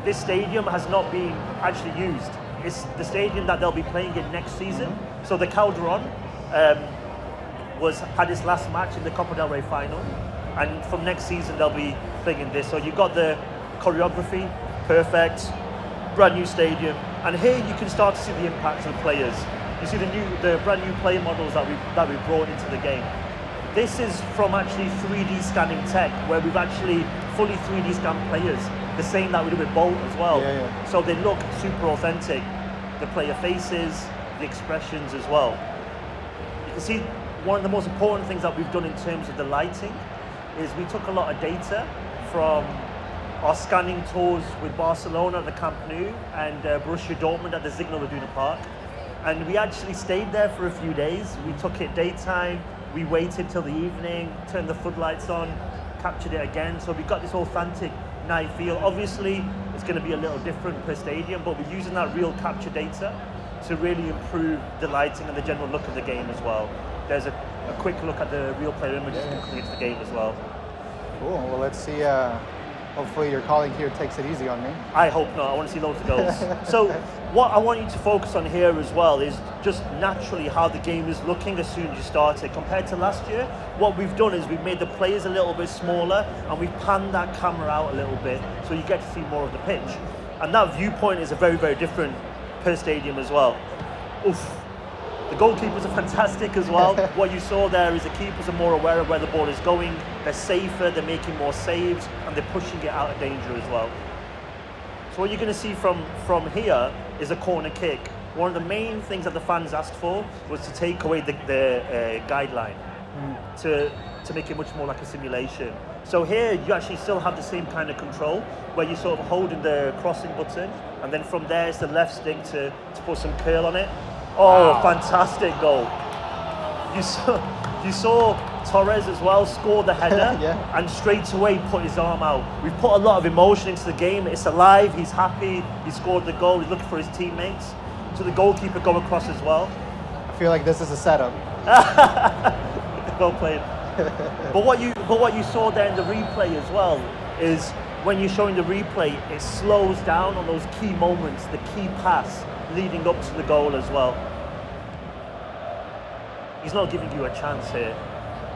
this stadium has not been actually used. It's the stadium that they'll be playing in next season. So the Calderon had its last match in the Copa del Rey final, and from next season they'll be playing in this. So you've got the choreography, perfect, brand new stadium, and here you can start to see the impact of the players. You see the brand new player models that we brought into the game. This is from actually 3D scanning tech, where we've actually fully 3D scanned players, the same that we did with Bolt as well. Yeah. So they look super authentic. The player faces, the expressions as well. You can see one of the most important things that we've done in terms of the lighting is we took a lot of data from our scanning tours with Barcelona at the Camp Nou and Borussia Dortmund at the Signal Iduna Park. And we actually stayed there for a few days. We took it daytime, we waited till the evening, turned the floodlights on, captured it again. So we got this authentic night feel. Obviously, it's going to be a little different per stadium, but we're using that real capture data to really improve the lighting and the general look of the game as well. There's a quick look at the real player images that includes the game as well. Cool. Well, let's see. Hopefully your colleague here takes it easy on me. I hope not. I want to see loads of goals. So what I want you to focus on here as well is just naturally how the game is looking as soon as you start it. Compared to last year, what we've done is we've made the players a little bit smaller and we've panned that camera out a little bit so you get to see more of the pitch. And that viewpoint is a very, very different per stadium as well. Oof. The goalkeepers are fantastic as well. What you saw there is the keepers are more aware of where the ball is going, they're safer, they're making more saves, and they're pushing it out of danger as well. So what you're going to see from here is a corner kick. One of the main things that the fans asked for was to take away the guideline, to make it much more like a simulation. So here you actually still have the same kind of control, where you're sort of holding the crossing button, and then from there it's the left stick to put some curl on it. Oh, wow. Fantastic goal. You saw Torres as well score the header and straight away put his arm out. We've put a lot of emotion into the game. It's alive, he's happy, he scored the goal, he's looking for his teammates. So the goalkeeper go across as well. I feel like this is a setup. Well played. But what you saw there in the replay as well is when you're showing the replay, it slows down on those key moments, the key pass leading up to the goal as well. He's not giving you a chance here.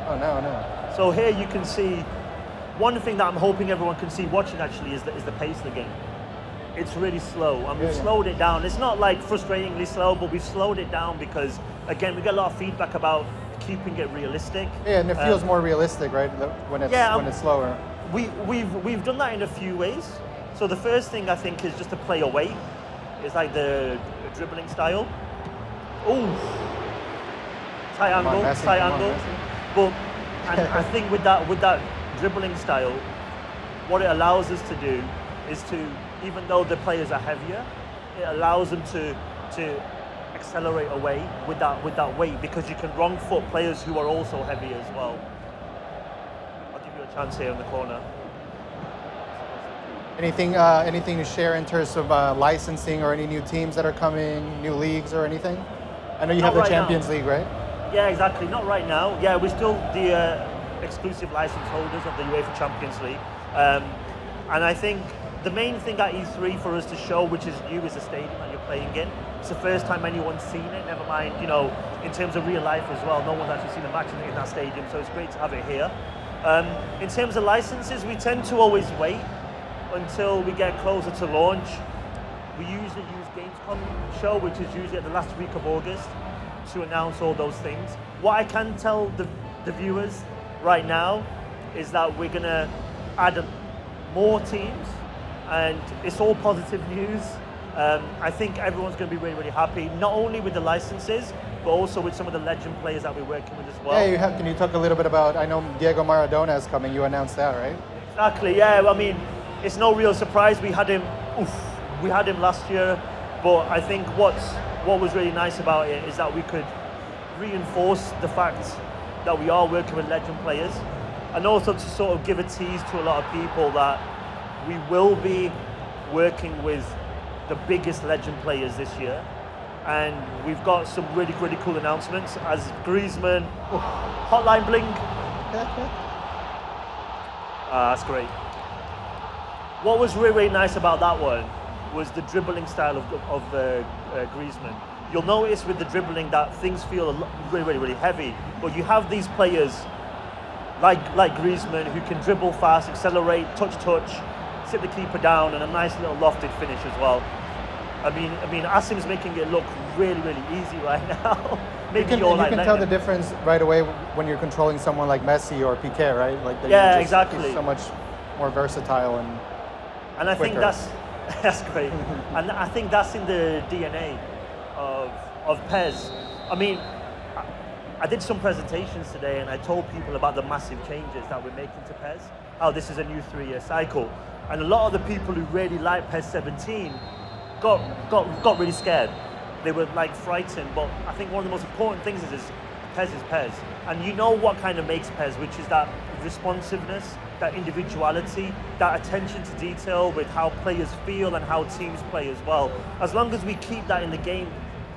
Oh, no. So here you can see, one thing that I'm hoping everyone can see watching actually is the pace of the game. It's really slow, and we've slowed it down. It's not like frustratingly slow, but we've slowed it down because, again, we get a lot of feedback about keeping it realistic. Yeah, and it feels more realistic, right, when it's slower. We've done that in a few ways. So the first thing I think is just to play away. It's like the dribbling style. Ooh, tight angle. But I think with that dribbling style, what it allows us to do is to, even though the players are heavier, it allows them to accelerate away with that weight, because you can wrong foot players who are also heavy as well. I'll give you a chance here in the corner. Anything to share in terms of licensing or any new teams that are coming, new leagues or anything? I know you have the Champions League, right? Yeah, exactly. Not right now. Yeah, we're still the exclusive license holders of the UEFA Champions League. And I think the main thing at E3 for us to show, which is new, is the stadium that you're playing in. It's the first time anyone's seen it, never mind, you know, in terms of real life as well. No one's actually seen a match in that stadium, so it's great to have it here. In terms of licenses, we tend to always wait until we get closer to launch. We usually use Gamescom show, which is usually at the last week of August, to announce all those things. What I can tell the viewers right now is that we're gonna add more teams, and it's all positive news. I think everyone's gonna be really, really happy, not only with the licenses, but also with some of the legend players that we're working with as well. Yeah, can you talk a little bit about, I know Diego Maradona is coming, you announced that, right? Exactly, yeah, I mean, it's no real surprise. We had him last year, but I think what was really nice about it is that we could reinforce the fact that we are working with legend players, and also to sort of give a tease to a lot of people that we will be working with the biggest legend players this year, and we've got some really, really cool announcements as Griezmann, hotline bling. That's great. What was really, really nice about that one was the dribbling style of Griezmann. You'll notice with the dribbling that things feel really, really, really heavy, but you have these players like Griezmann who can dribble fast, accelerate, touch, sit the keeper down, and a nice little lofted finish as well. I mean, Asim's making it look really, really easy right now. Maybe you can tell the difference right away when you're controlling someone like Messi or Piqué, right? Like yeah, exactly. He's so much more versatile and I quicker. think that's great. And I think that's in the DNA of PES. I mean, I did some presentations today and I told people about the massive changes that we're making to PES, how this is a new 3-year cycle. And a lot of the people who really like PES 17 got really scared. They were like frightened, but I think one of the most important things is PES is PES. And you know what kind of makes PES, which is that responsiveness, that individuality, that attention to detail with how players feel and how teams play as well. As long as we keep that in the game,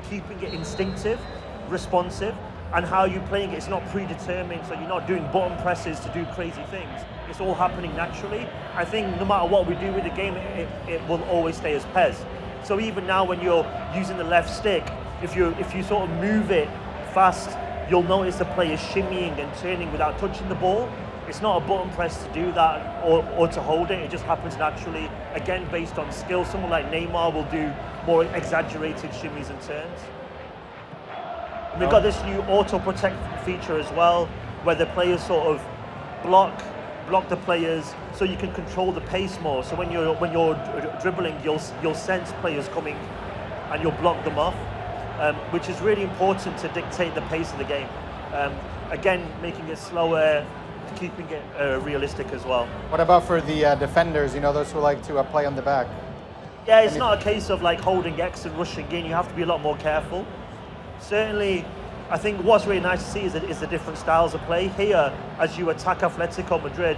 keeping it instinctive, responsive, and how you're playing it, it's not predetermined, so you're not doing button presses to do crazy things. It's all happening naturally. I think no matter what we do with the game, it will always stay as PES. So even now when you're using the left stick, if you sort of move it fast, you'll notice the player shimmying and turning without touching the ball. It's not a button press to do that or to hold it, it just happens naturally. Again, based on skill, someone like Neymar will do more exaggerated shimmies and turns. And we've got this new auto protect feature as well, where the players sort of block the players so you can control the pace more. So when you're dribbling, you'll sense players coming and you'll block them off, which is really important to dictate the pace of the game. Again, making it slower, keeping it realistic as well. What about for the defenders, you know, those who like to play on the back? Yeah, it's not a case of like holding X and rushing in. You have to be a lot more careful. Certainly, I think what's really nice to see is the different styles of play. Here, as you attack Atletico Madrid,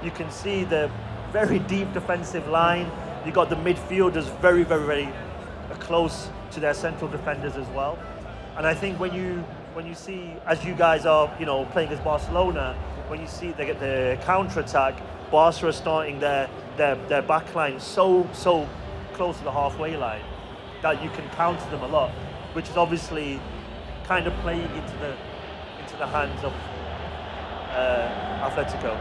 you can see the very deep defensive line. You got the midfielders very, very, very close to their central defenders as well. And I think when you see, as you guys are, you know, playing as Barcelona, when you see they get the counter-attack, Barca are starting their back line so close to the halfway line that you can counter them a lot, which is obviously kind of playing into the hands of Atletico.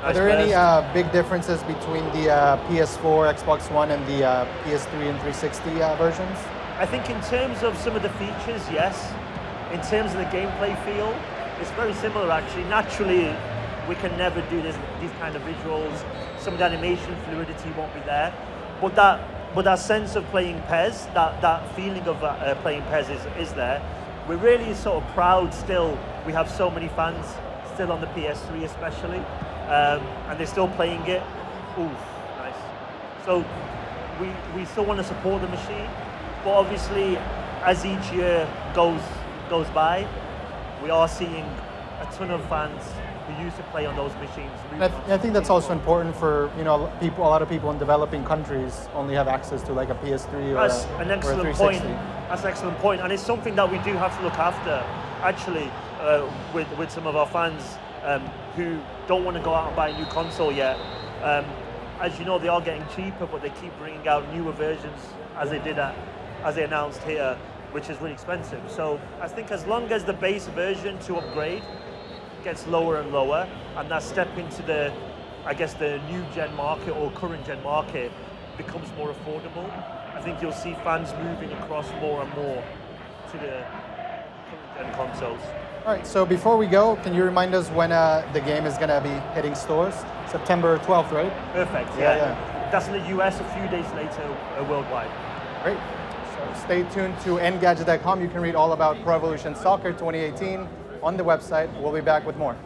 Are there any big differences between the PS4, Xbox One, and the PS3 and 360 versions? I think in terms of some of the features, yes. In terms of the gameplay feel, it's very similar actually. Naturally, we can never do these kind of visuals. Some of the animation fluidity won't be there, but that sense of playing PES, that feeling of playing PES is there. We're really sort of proud still. We have so many fans still on the PS3 especially, and they're still playing it. Ooh, nice. So we still want to support the machine, but obviously as each year goes by, we are seeing a ton of fans who used to play on those machines. I think that's also important for, you know, a lot of people in developing countries only have access to like a PS3 or That's an excellent point. That's an excellent point, and it's something that we do have to look after, actually, with some of our fans who don't want to go out and buy a new console yet. As you know, they are getting cheaper, but they keep bringing out newer versions, as they announced here, which is really expensive. So I think as long as the base version to upgrade gets lower and lower, and that step into the new gen market or current gen market becomes more affordable, I think you'll see fans moving across more and more to the current gen consoles. All right, so before we go, can you remind us when the game is going to be hitting stores? September 12th, right? Perfect, yeah. That's in the US, a few days later worldwide. Great. So stay tuned to Engadget.com. You can read all about Pro Evolution Soccer 2018 on the website. We'll be back with more.